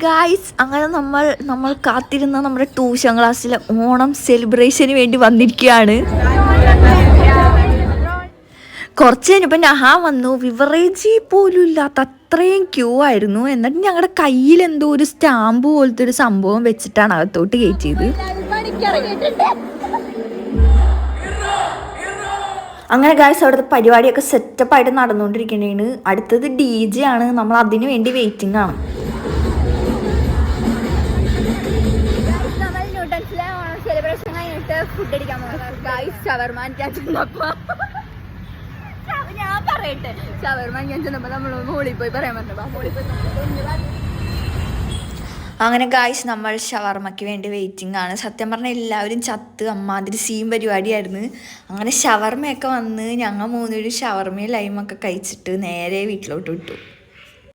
Guys അങ്ങനെ നമ്മൾ കാത്തിരുന്ന നമ്മുടെ ട്യൂഷൻ ക്ലാസ്സിലെ ഓണം സെലിബ്രേഷന് വേണ്ടി വന്നിരിക്കുകയാണ്. കുറച്ച് കഴിഞ്ഞപ്പോൾ നഹാൻ വന്നു. വിവറേജ് പോലും ഇല്ലാത്ത അത്രയും ക്യൂ ആയിരുന്നു. എന്നിട്ട് ഞങ്ങളുടെ കയ്യിൽ എന്തോ ഒരു സ്റ്റാമ്പ് പോലത്തെ ഒരു സംഭവം വെച്ചിട്ടാണ് അകത്തോട്ട് കയറ്റിയത്. അങ്ങനെ ഗായ്സ് അവിടുത്തെ പരിപാടിയൊക്കെ സെറ്റപ്പായിട്ട് നടന്നുകൊണ്ടിരിക്കുന്നതാണ്. അടുത്തത് DJ ആണ്. നമ്മൾ അതിന് വേണ്ടി വെയിറ്റിംഗ് ആണ്. സെലിബ്രേഷൻ കഴിഞ്ഞിട്ട് ഫുഡ് അടിക്കാൻ പോകുന്നത് ഗായ്സ്. ഷവർമാൻ ഞാൻ പറയട്ടെ, ഷവർമാൻ ഞാൻ ചെന്നപ്പോൾ നമ്മൾ ഹോളിൽ പോയി പറയാൻ പറഞ്ഞു. അങ്ങനെ ഗായ്സ് നമ്മൾ ഷവർമ്മയ്ക്ക് വേണ്ടി വെയിറ്റിംഗ് ആണ്. സത്യം പറഞ്ഞാൽ എല്ലാവരും ചത്ത് അമ്മാതിരി സീൻ പരിപാടിയായിരുന്നു. അങ്ങനെ ഷവർമ്മയൊക്കെ വന്ന് ഞങ്ങൾ മൂന്നുപേരും ഷവർമ്മയും ലൈമൊക്കെ കഴിച്ചിട്ട് നേരെ വീട്ടിലോട്ട് വിട്ടു.